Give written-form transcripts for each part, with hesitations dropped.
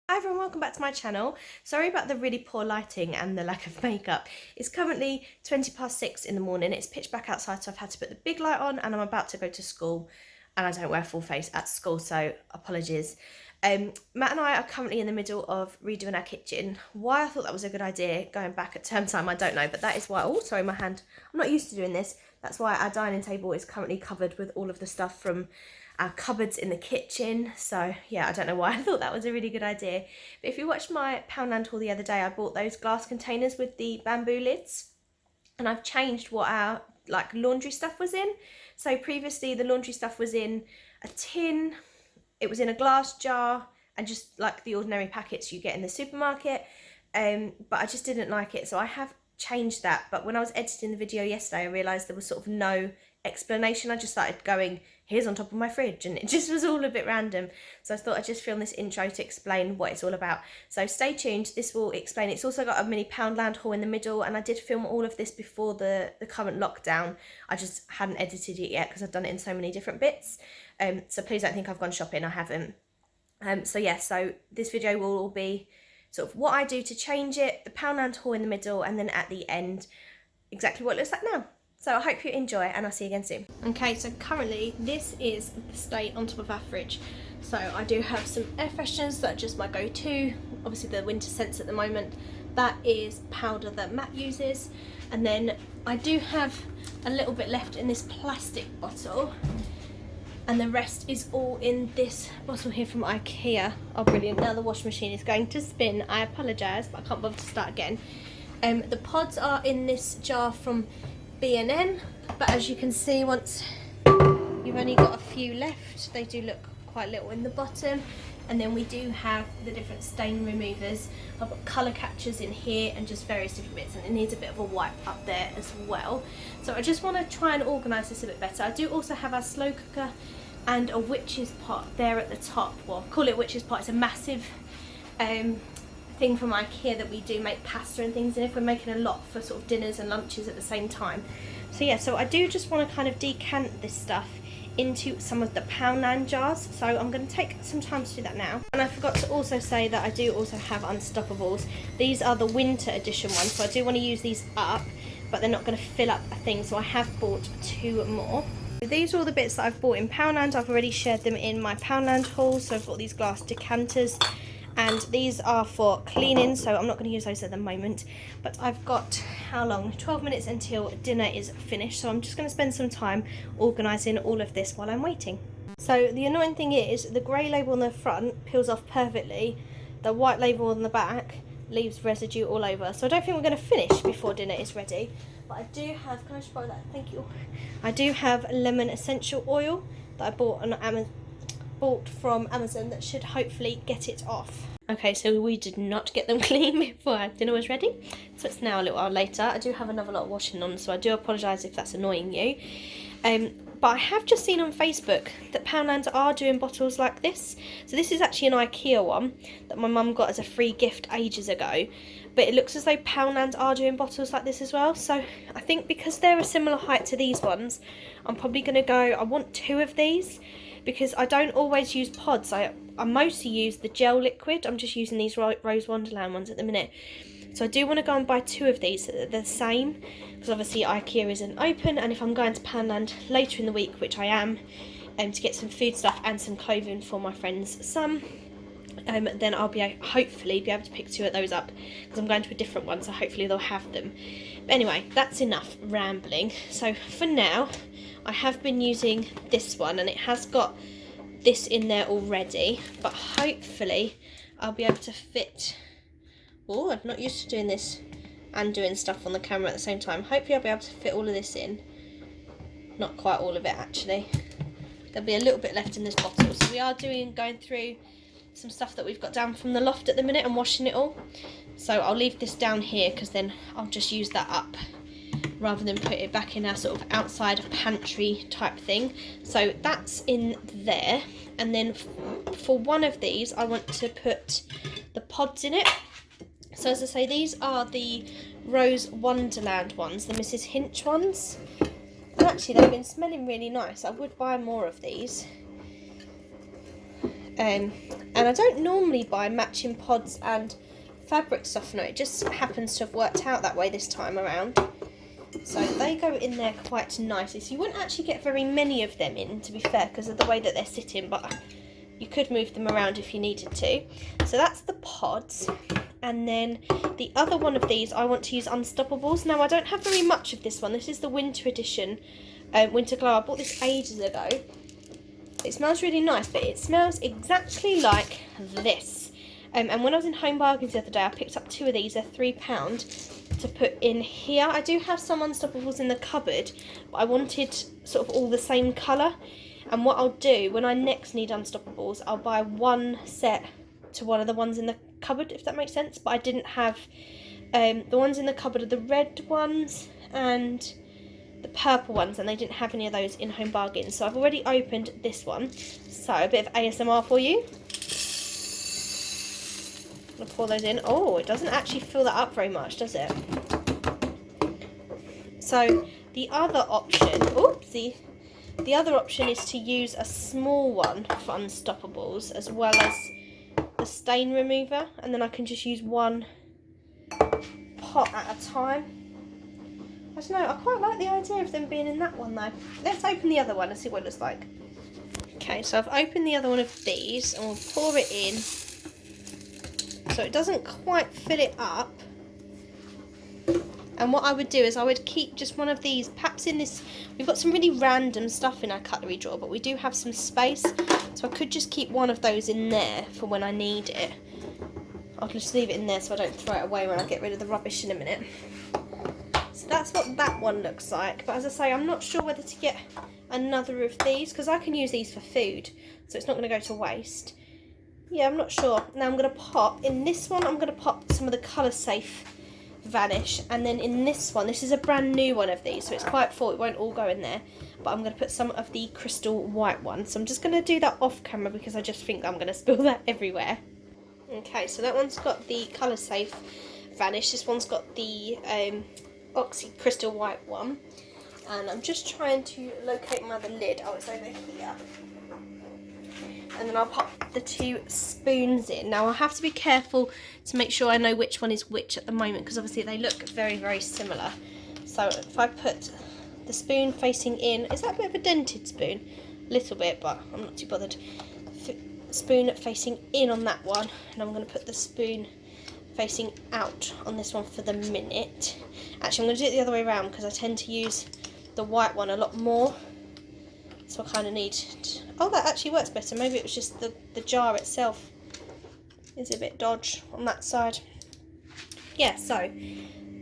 Hi everyone, welcome back to my channel. Sorry about the really poor lighting and the lack of makeup. It's currently 6:20 in the morning. It's pitch black outside, so I've had to put the big light on and I'm about to go to school and I don't wear full face at school, so apologies. Matt and I are currently in the middle of redoing our kitchen. Why I thought that was a good idea going back at term time, I don't know, but that is why, oh sorry my hand, I'm not used to doing this. That's why our dining table is currently covered with all of the stuff from our cupboards in the kitchen. So yeah, I don't know why I thought that was a really good idea. But if you watched my Poundland haul the other day, I bought those glass containers with the bamboo lids, and I've changed what our laundry stuff was in. So previously the laundry stuff was in a tin, it was in a glass jar, and just like the ordinary packets you get in the supermarket. But I just didn't like it, so I have changed that. But when I was editing the video yesterday, I realised there was sort of no explanation. I just started going, here's on top of my fridge, and it just was all a bit random. So I thought I'd just film this intro to explain what it's all about. So stay tuned, this will explain. It's also got a mini Poundland haul in the middle, and I did film all of this before the current lockdown. I just hadn't edited it yet because I've done it in so many different bits. So please don't think I've gone shopping, I haven't. So yeah, so this video will all be sort of what I do to change it, the Poundland haul in the middle, and then at the end, exactly what it looks like now. So I hope you enjoy, and I'll see you again soon. Okay, so currently this is the state on top of our fridge. So I do have some air fresheners that are just my go-to. Obviously the winter scents at the moment. That is powder that Matt uses. And then I do have a little bit left in this plastic bottle. And the rest is all in this bottle here from IKEA. Oh brilliant, now the washing machine is going to spin. I apologise, but I can't bother to start again. The pods are in this jar from B&N, but as you can see, once you've only got a few left, they do look quite little in the bottom. And then we do have the different stain removers. I've got colour catchers in here and just various different bits, and it needs a bit of a wipe up there as well. So I just want to try and organise this a bit better. I do also have our slow cooker and a witch's pot there at the top. Well, I call it witch's pot. It's a massive thing from IKEA that we do make pasta and things in if we're making a lot for sort of dinners and lunches at the same time. So yeah, so I do just want to kind of decant this stuff into some of the Poundland jars, so I'm going to take some time to do that now. And I forgot to also say that I do also have Unstoppables. These are the winter edition ones, so I do want to use these up, but they're not going to fill up a thing, so I have bought 2 more. These are all the bits that I've bought in Poundland. I've already shared them in my Poundland haul. So I've got these glass decanters, and these are for cleaning, so I'm not going to use those at the moment. But I've got, how long? 12 minutes until dinner is finished, so I'm just going to spend some time organising all of this while I'm waiting. So the annoying thing is, the grey label on the front peels off perfectly. The white label on the back leaves residue all over. So I don't think we're going to finish before dinner is ready. But I do have, can I just borrow that? Thank you. I do have lemon essential oil that I bought from Amazon that should hopefully get it off. Okay, so we did not get them clean before our dinner was ready. So it's now a little while later. I do have another lot of washing on, so I do apologise if that's annoying you. But I have just seen on Facebook that Poundland are doing bottles like this. So this is actually an IKEA one that my mum got as a free gift ages ago. But it looks as though Poundland are doing bottles like this as well. So I think because they're a similar height to these ones, I'm probably going to go, I want 2 of these. Because I don't always use pods. I mostly use the gel liquid. I'm just using these Rose Wonderland ones at the minute. So I do want to go and buy 2 of these that are the same, because obviously IKEA isn't open, and if I'm going to Poundland later in the week, which I am, to get some food stuff and some clothing for my friend's son, then I'll hopefully be able to pick 2 of those up, because I'm going to a different one, so hopefully they'll have them. But anyway, that's enough rambling. So for now, I have been using this one, and it has got this in there already, but hopefully I'll be able to fit. Oh, I'm not used to doing this and doing stuff on the camera at the same time. Hopefully I'll be able to fit all of this in. Not quite all of it actually. There'll be a little bit left in this bottle. So we are going through some stuff that we've got down from the loft at the minute and washing it all. So I'll leave this down here because then I'll just use that up rather than put it back in our sort of outside pantry type thing. So that's in there. And then for one of these, I want to put the pods in it. So as I say, these are the Rose Wonderland ones, the Mrs. Hinch ones. And actually they've been smelling really nice. I would buy more of these. And I don't normally buy matching pods and fabric softener, it just happens to have worked out that way this time around. So they go in there quite nicely. So you wouldn't actually get very many of them in, to be fair, because of the way that they're sitting, but you could move them around if you needed to. So that's the pods. And then the other one of these, I want to use Unstoppables. Now I don't have very much of this one. This is the winter edition, Winter Glow. I bought this ages ago. It smells really nice, but it smells exactly like this. And when I was in Home Bargains the other day, I picked up 2 of these. They're £3 to put in here. I do have some Unstoppables in the cupboard, but I wanted sort of all the same colour. And what I'll do, when I next need Unstoppables, I'll buy one set to one of the ones in the cupboard, if that makes sense. But I didn't have, the ones in the cupboard are the red ones and the purple ones, and they didn't have any of those in Home Bargains. So I've already opened this one. So a bit of ASMR for you. I'm going to pour those in. Oh, it doesn't actually fill that up very much, does it? So the other option, oopsie, the other option is to use a small one for Unstoppables as well as the stain remover, and then I can just use one pot at a time. I don't know, I quite like the idea of them being in that one though. Let's open the other one and see what it looks like. Okay, so I've opened the other one of these and we'll pour it in so it doesn't quite fill it up. And what I would do is I would keep just one of these, perhaps in this, we've got some really random stuff in our cutlery drawer, but we do have some space, so I could just keep one of those in there for when I need it. I'll just leave it in there so I don't throw it away when I get rid of the rubbish in a minute. So that's what that one looks like, but as I say, I'm not sure whether to get another of these, because I can use these for food, so it's not going to go to waste. Yeah, I'm not sure. Now I'm going to pop, in this one I'm going to pop some of the Colour Safe Vanish, and then in this one, this is a brand new one of these, so it's quite full, it won't all go in there, but I'm going to put some of the Crystal White one. So I'm just going to do that off camera because I just think I'm going to spill that everywhere. Okay, so that one's got the Colour Safe Vanish, this one's got the Oxy Crystal White one, and I'm just trying to locate my other lid. Oh, it's over here. And then I'll pop the 2 spoons in. Now I have to be careful to make sure I know which one is which at the moment, because obviously they look very, very similar. So if I put the spoon facing in, is that a bit of a dented spoon? A little bit, but I'm not too bothered. Spoon facing in on that one, and I'm going to put the spoon facing out on this one for the minute. Actually, I'm going to do it the other way around because I tend to use the white one a lot more. So I kind of need to, oh, that actually works better. Maybe it was just the jar itself is a bit dodge on that side. Yeah, so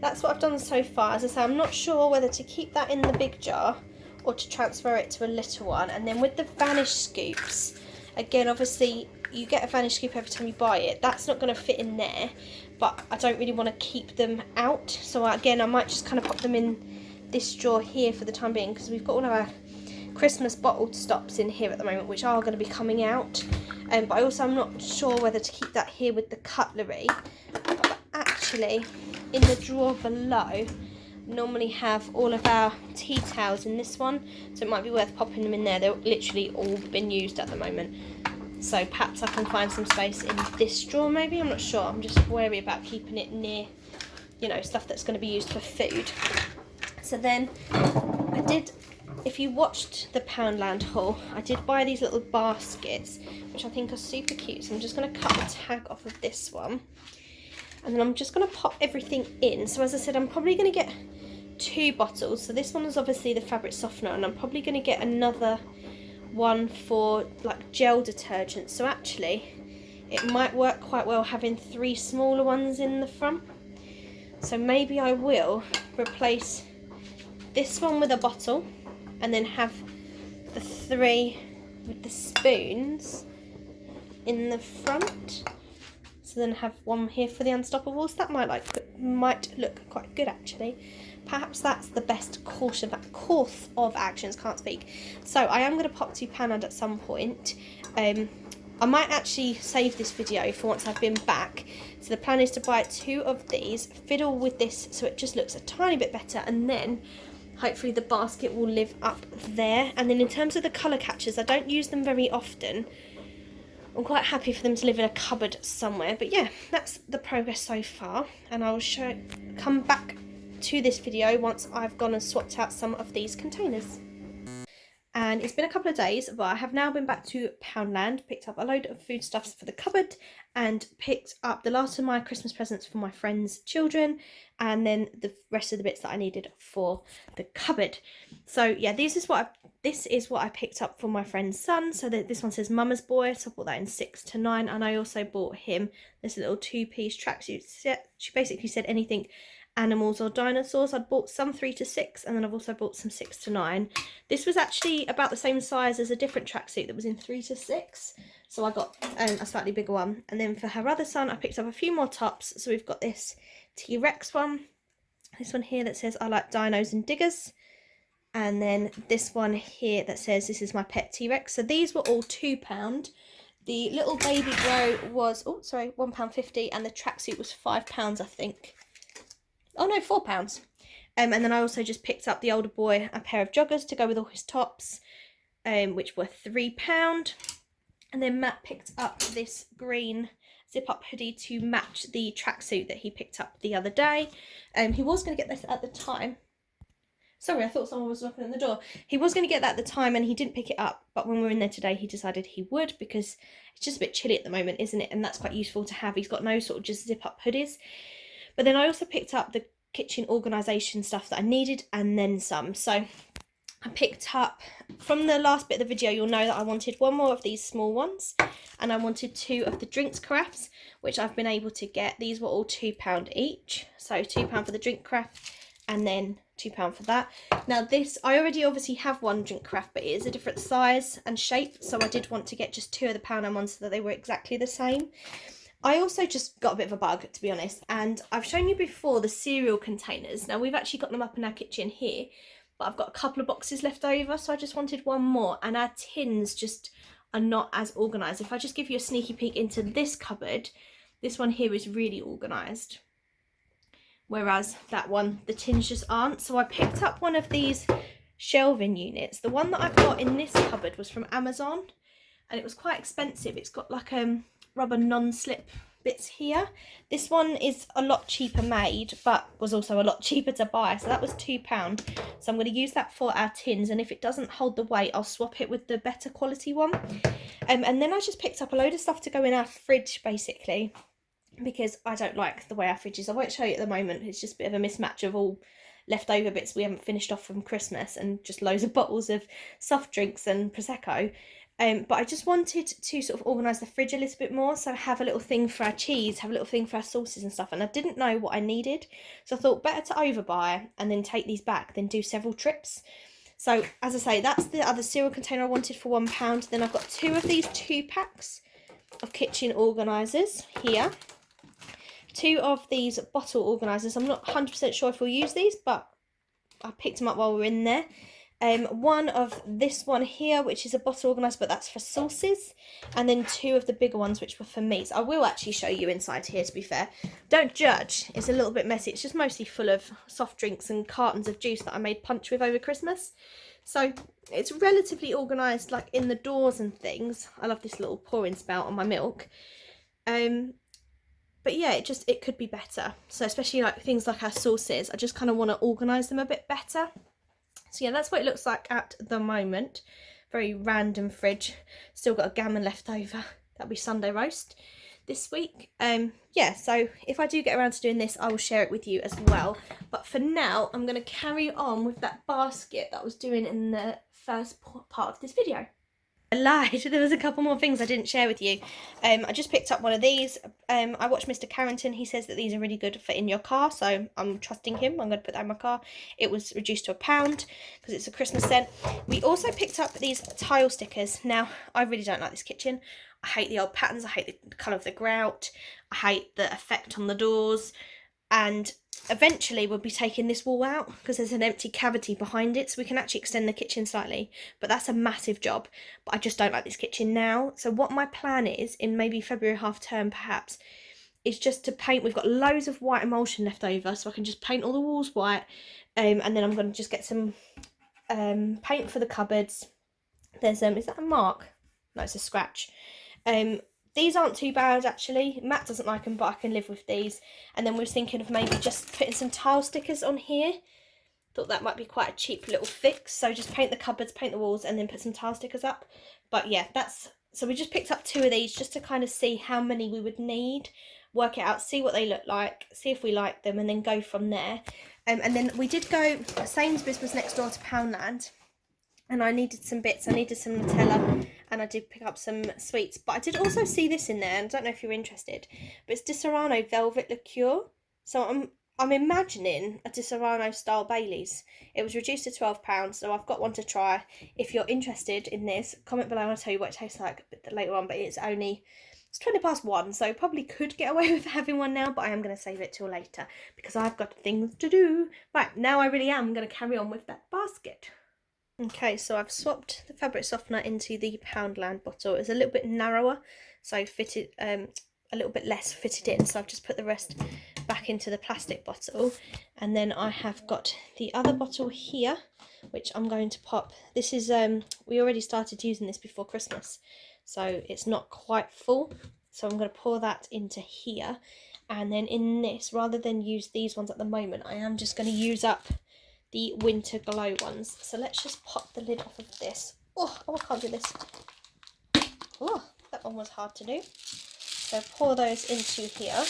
that's what I've done so far. As I say, I'm not sure whether to keep that in the big jar or to transfer it to a little one. And then with the Vanish scoops, again, obviously you get a Vanish scoop every time you buy it. That's not going to fit in there, but I don't really want to keep them out. So again, I might just kind of pop them in this drawer here for the time being, because we've got all of our Christmas bottled stops in here at the moment, which are going to be coming out, but I'm not sure whether to keep that here with the cutlery. But actually, in the drawer below, normally have all of our tea towels in this one, so it might be worth popping them in there. They're literally all been used at the moment, so perhaps I can find some space in this drawer maybe. I'm not sure. I'm just wary about keeping it near, you know, stuff that's going to be used for food. So then I did, if you watched the Poundland haul, I did buy these little baskets, which I think are super cute. So I'm just going to cut the tag off of this one, and then I'm just going to pop everything in. So as I said, I'm probably going to get 2 bottles. So this one is obviously the fabric softener, and I'm probably going to get another one for like gel detergent. So actually, it might work quite well having 3 smaller ones in the front. So maybe I will replace this one with a bottle, and then have the 3 with the spoons in the front. So then have one here for the Unstoppables. That might look quite good actually. Perhaps that's the best course of actions. Can't speak. So I am going to pop to Poundland at some point. I might actually save this video for once I've been back. So the plan is to buy 2 of these, fiddle with this so it just looks a tiny bit better, and then hopefully the basket will live up there. And then in terms of the colour catchers, I don't use them very often. I'm quite happy for them to live in a cupboard somewhere. But yeah, that's the progress so far, and I'll come back to this video once I've gone and swapped out some of these containers. And it's been a couple of days, but I have now been back to Poundland, picked up a load of foodstuffs for the cupboard, and picked up the last of my Christmas presents for my friends' children, and then the rest of the bits that I needed for the cupboard. So yeah, this is what I picked up for my friend's son. So this one says Mama's Boy, so I bought that in 6 to 9, and I also bought him this little 2-piece tracksuit set. She basically said anything animals or dinosaurs. I'd bought some 3 to 6, and then I've also bought some 6 to 9. This was actually about the same size as a different tracksuit that was in 3 to 6, so I got a slightly bigger one. And then for her other son, I picked up a few more tops. So we've got this T-Rex one, this one here that says I like dinos and diggers, and then this one here that says this is my pet T-Rex. So these were all £2. The little baby grow was £1.50, and the tracksuit was £5, I think. Oh no, £4. And then I also just picked up the older boy a pair of joggers to go with all his tops, which were £3. And then Matt picked up this green zip-up hoodie to match the tracksuit that he picked up the other day. He was going to get this at the time. Sorry, I thought someone was knocking on the door. He was going to get that at the time and he didn't pick it up, but when we were in there today, he decided he would, because it's just a bit chilly at the moment, isn't it? And that's quite useful to have. He's got no sort of just zip-up hoodies. But then I also picked up the kitchen organisation stuff that I needed, and then some. So I picked up, from the last bit of the video, you'll know that I wanted one more of these small ones, and I wanted 2 of the drinks carafes, which I've been able to get. These were all £2 each. So £2 for the drink carafe, and then £2 for that. Now this, I already obviously have one drink carafe, but it is a different size and shape, so I did want to get just 2 of the Poundland ones so that they were exactly the same. I also just got a bit of a bug, to be honest, and I've shown you before the cereal containers. Now we've actually got them up in our kitchen here, but I've got a couple of boxes left over, so I just wanted one more, and our tins just are not as organised. If I just give you a sneaky peek into this cupboard, this one here is really organised, whereas that one, the tins just aren't. So I picked up one of these shelving units. The one that I got in this cupboard was from Amazon, and it was quite expensive. It's got like rubber non-slip bits here. This one is a lot cheaper made, but was also a lot cheaper to buy, so that was £2. So I'm going to use that for our tins, and if it doesn't hold the weight, I'll swap it with the better quality one. And then I just picked up a load of stuff to go in our fridge, basically, because I don't like the way our fridge is. I won't show you at the moment, it's just a bit of a mismatch of all leftover bits we haven't finished off from Christmas, and just loads of bottles of soft drinks and Prosecco. But I just wanted to sort of organise the fridge a little bit more, so have a little thing for our cheese, have a little thing for our sauces and stuff, and I didn't know what I needed, so I thought better to overbuy and then take these back than do several trips. So as I say, that's the other cereal container I wanted for £1. Then I've got 2 of these 2-packs of kitchen organisers here, 2 of these bottle organisers. I'm not 100% sure if we'll use these, but I picked them up while we were in there. One of this one here, which is a bottle organiser, but that's for sauces, and then 2 of the bigger ones, which were for meats. I will actually show you inside here, to be fair. Don't judge, it's a little bit messy. It's just mostly full of soft drinks and cartons of juice that I made punch with over Christmas. So it's relatively organised, like in the doors and things. I love this little pouring spout on my milk. But yeah, it could be better. So especially like things like our sauces, I just kind of want to organise them a bit better. So yeah, that's what it looks like at the moment. Very random fridge. Still got a gammon left over. That'll be Sunday roast this week. Yeah, so if I do get around to doing this, I will share it with you as well. But for now, I'm going to carry on with that basket that I was doing in the first part of this video. I lied, there was a couple more things I didn't share with you. I just picked up one of these. I watched Mr. Carrington. He says that these are really good for in your car, so I'm trusting him. I'm going to put that in my car. It was reduced to £1 because it's a Christmas scent. We also picked up these tile stickers. Now, I really don't like this kitchen. I hate the old patterns. I hate the colour of the grout. I hate the effect on the doors. And eventually we'll be taking this wall out because there's an empty cavity behind it, so we can actually extend the kitchen slightly, but that's a massive job. But I just don't like this kitchen now, so what my plan is, in maybe February half term perhaps, is just to paint. We've got loads of white emulsion left over, so I can just paint all the walls white, and then I'm going to just get some paint for the cupboards. There's is that a mark? No, it's a scratch. These aren't too bad actually. Matt doesn't like them, but I can live with these. And then we was thinking of maybe just putting some tile stickers on here. Thought that might be quite a cheap little fix. So just paint the cupboards, paint the walls, and then put some tile stickers up. But yeah, so we just picked up 2 of these just to kind of see how many we would need, work it out, see what they look like, see if we like them, and then go from there. And then we did go, Sainsbury's was next door to Poundland, and I needed some bits. I needed some Nutella, and I did pick up some sweets. But I did also see this in there, and I don't know if you're interested, but it's Di Serrano Velvet Liqueur. So I'm imagining a Di Serrano style Baileys. It was reduced to £12, so I've got one to try. If you're interested in this, comment below and I'll tell you what it tastes like a bit later on. But it's 1:20, so probably could get away with having one now, but I am going to save it till later because I've got things to do. Right, now I really am going to carry on with that basket. Okay, so I've swapped the fabric softener into the Poundland bottle. It's a little bit narrower, so fitted a little bit less fitted in, so I've just put the rest back into the plastic bottle. And then I have got the other bottle here, which I'm going to pop. This is we already started using this before Christmas, so it's not quite full, so I'm going to pour that into here. And then in this, rather than use these ones at the moment, I am just going to use up the Winter Glow ones. So let's just pop the lid off of this. Oh, I can't do this. Oh, that one was hard to do. So pour those into here.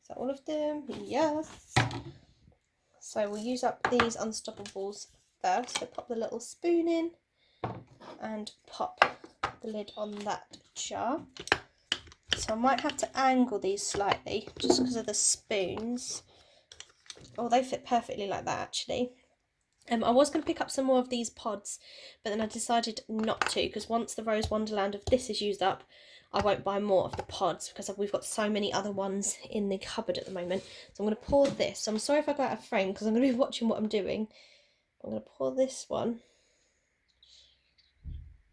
So all of them, yes. So we'll use up these Unstoppables first. So pop the little spoon in and pop the lid on that jar. So I might have to angle these slightly just because of the spoons. Oh, they fit perfectly like that actually. I was going to pick up some more of these pods, but then I decided not to, because once the Rose Wonderland of this is used up, I won't buy more of the pods because we've got so many other ones in the cupboard at the moment. So I'm going to pour this. So I'm sorry if I go out of frame because I'm going to be watching what I'm doing. I'm going to pour this one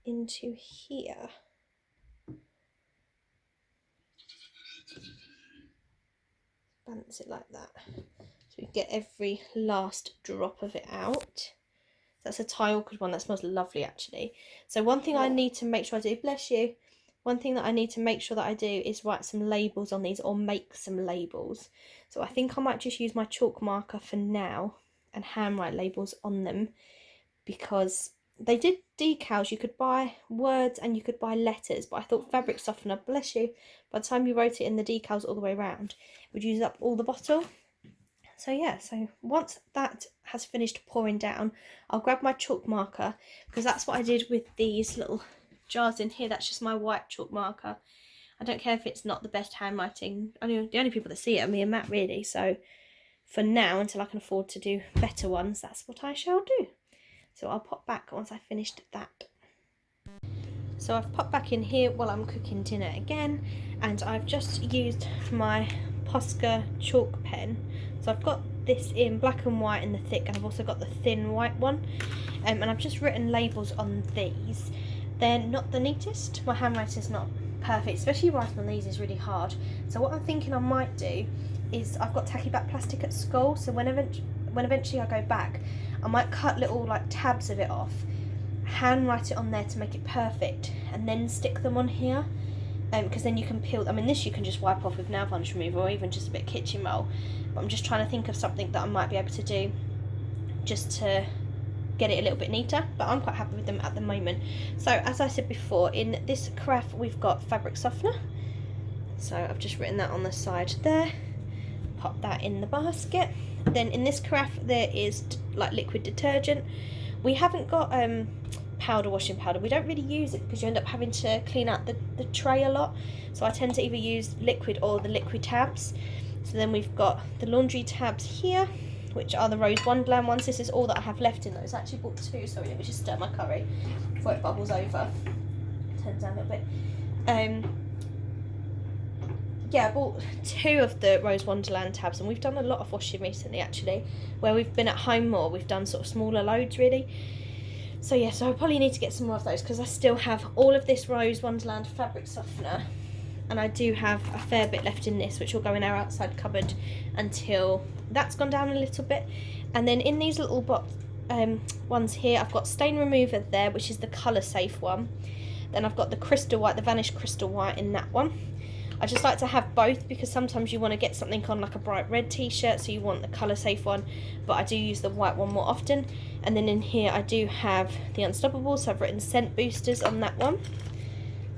into here. Balance it like that. So we get every last drop of it out. That's a tile good one. That smells lovely actually. So one thing I need to make sure I do, bless you, one thing that I need to make sure that I do is write some labels on these, or make some labels. So I think I might just use my chalk marker for now and handwrite labels on them, because they did decals. You could buy words and you could buy letters, but I thought fabric softener, bless you, by the time you wrote it in the decals all the way around, it would use up all the bottle. So yeah, so once that has finished pouring down, I'll grab my chalk marker, because that's what I did with these little jars in here. That's just my white chalk marker. I don't care if it's not the best handwriting. The only people that see it are me and Matt really. So for now, until I can afford to do better ones, that's what I shall do. So I'll pop back once I've finished that. So I've popped back in here while I'm cooking dinner again, and I've just used my Posca chalk pen. So I've got this in black and white in the thick, and I've also got the thin white one. And I've just written labels on these. They're not the neatest. My handwriting's not perfect, especially writing on these is really hard. So what I'm thinking I might do is, I've got tacky back plastic at school, so when eventually I go back, I might cut little like tabs of it off, handwrite it on there to make it perfect, and then stick them on here. Because then you can peel, this you can just wipe off with nail varnish remover, or even just a bit of kitchen roll. But I'm just trying to think of something that I might be able to do just to get it a little bit neater, but I'm quite happy with them at the moment. So as I said before, in this carafe we've got fabric softener. So I've just written that on the side there. Pop that in the basket. Then in this carafe there is like liquid detergent. We haven't got washing powder. We don't really use it because you end up having to clean out the tray a lot. So I tend to either use liquid or the liquid tabs. So then we've got the laundry tabs here, which are the Rose Wonderland ones. This is all that I have left in those. I actually bought 2, sorry, let me just stir my curry before it bubbles over. Turn it down a little bit. Yeah, I bought 2 of the Rose Wonderland tabs, and we've done a lot of washing recently actually. Where we've been at home more, we've done sort of smaller loads really. So yeah, so I probably need to get some more of those, because I still have all of this Rose Wonderland fabric softener, and I do have a fair bit left in this, which will go in our outside cupboard until that's gone down a little bit. And then in these little ones here. I've got stain remover there, which is the colour safe one. Then I've got the crystal white, the Vanish Crystal White in that one. I just like to have both because sometimes you want to get something on like a bright red t-shirt, so you want the colour safe one, but I do use the white one more often. And then in here I do have the Unstoppable, so I've written scent boosters on that one.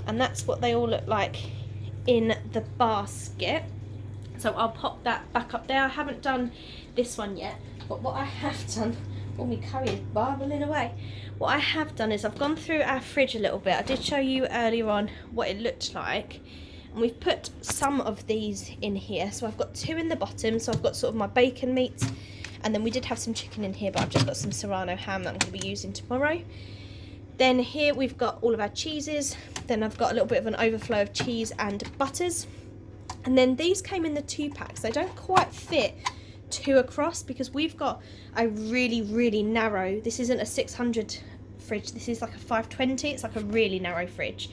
And that's what they all look like in the basket. So I'll pop that back up there. I haven't done this one yet, but what I have done, oh, my curry is barbling away. What I have done is I've gone through our fridge a little bit. I did show you earlier on what it looked like. And we've put some of these in here. So I've got 2 in the bottom. So I've got sort of my bacon meat. And then we did have some chicken in here, but I've just got some Serrano ham that I'm going to be using tomorrow. Then here we've got all of our cheeses. Then I've got a little bit of an overflow of cheese and butters. And then these came in the 2 packs. They don't quite fit 2 across because we've got a really narrow, this isn't a 600 fridge, this is like a 520. It's like a really narrow fridge.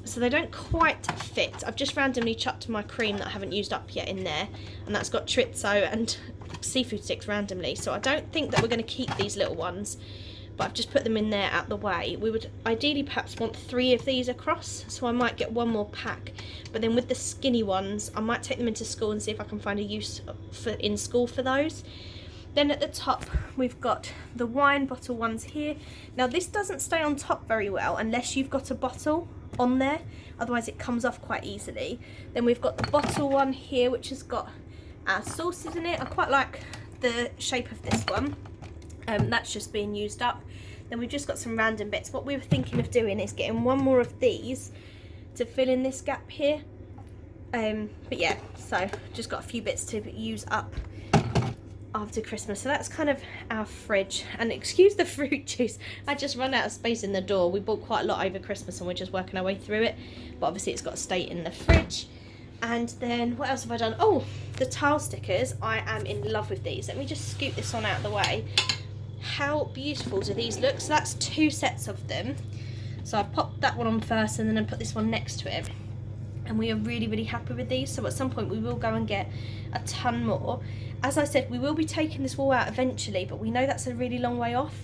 So they don't quite fit. I've just randomly chucked my cream that I haven't used up yet in there, and that's got chorizo and seafood sticks randomly. So I don't think that we're going to keep these little ones, but I've just put them in there out the way. We would ideally perhaps want 3 of these across, so I might get 1 more pack. But then with the skinny ones, I might take them into school and see if I can find a use in school for those. Then at the top, we've got the wine bottle ones here. Now this doesn't stay on top very well unless you've got a bottle on there, otherwise it comes off quite easily. Then we've got the bottle one here, which has got our sauces in it. I quite like the shape of this one. That's just being used up. Then we've just got some random bits. What we were thinking of doing is getting 1 more of these to fill in this gap here. But yeah, so just got a few bits to use up after Christmas. So that's kind of our fridge. And excuse the fruit juice, I just run out of space in the door. We bought quite a lot over Christmas and we're just working our way through it, but obviously it's got to stay in the fridge. And then what else have I done? Oh, the tile stickers. I am in love with these. Let me just scoot this one out of the way. How beautiful do these look? So that's 2 sets of them. So I popped that one on first and then I put this one next to it. And we are really happy with these. So at some point we will go and get a ton more. As I said, we will be taking this wall out eventually, but we know that's a really long way off.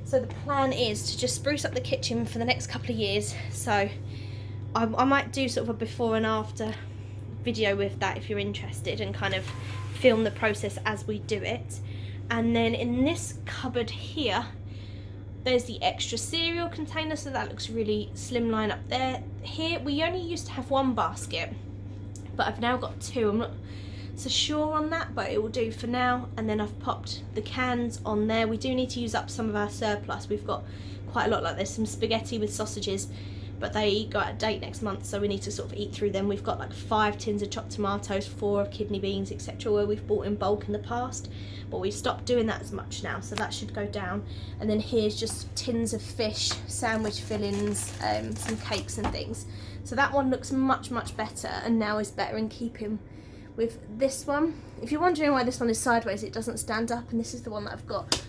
So the plan is to just spruce up the kitchen for the next couple of years. So I might do sort of a before and after video with that if you're interested, and kind of film the process as we do it. And then in this cupboard here, there's the extra cereal container, so that looks really slimline up there. Here we only used to have 1 basket, but I've now got 2. I'm not so sure on that, but it will do for now. And then I've popped the cans on there. We do need to use up some of our surplus. We've got quite a lot, like there's some spaghetti with sausages, but they go out of date next month, so we need to sort of eat through them. We've got like 5 tins of chopped tomatoes, 4 of kidney beans, etc., where we've bought in bulk in the past, but we've stopped doing that as much now, so that should go down. And then here's just tins of fish, sandwich fillings, some cakes and things. So that one looks much better, and now is better in keeping with this one. If you're wondering why this one is sideways, it doesn't stand up, and this is the one that I've got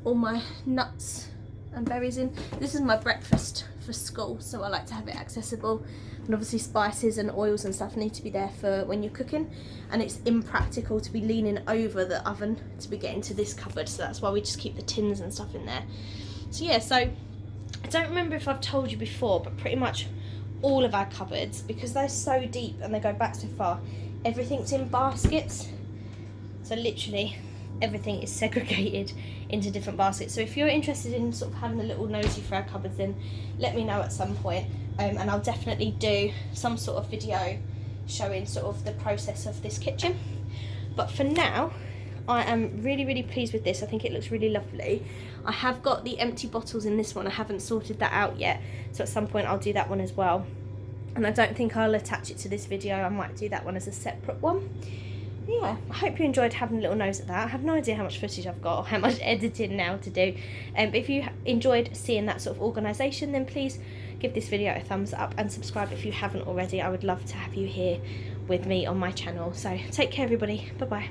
all my nuts and berries in. This is my breakfast for school, so I like to have it accessible, and obviously spices and oils and stuff need to be there for when you're cooking, and it's impractical to be leaning over the oven to be getting to this cupboard, so that's why we just keep the tins and stuff in there. So yeah, so I don't remember if I've told you before, but pretty much all of our cupboards, because they're so deep and they go back so far, everything's in baskets. So literally everything is segregated into different baskets. So if you're interested in sort of having a little nosy for our cupboards, then let me know at some point, and I'll definitely do some sort of video showing sort of the process of this kitchen. But for now, I am really pleased with this. I think it looks really lovely. I have got the empty bottles in this one. I haven't sorted that out yet, so at some point I'll do that one as well. And I don't think I'll attach it to this video. I might do that one as a separate one. Yeah, I hope you enjoyed having a little nose at that. I have no idea how much footage I've got or how much editing now to do. But if you enjoyed seeing that sort of organisation, then please give this video a thumbs up and subscribe if you haven't already. I would love to have you here with me on my channel. So take care everybody. Bye bye.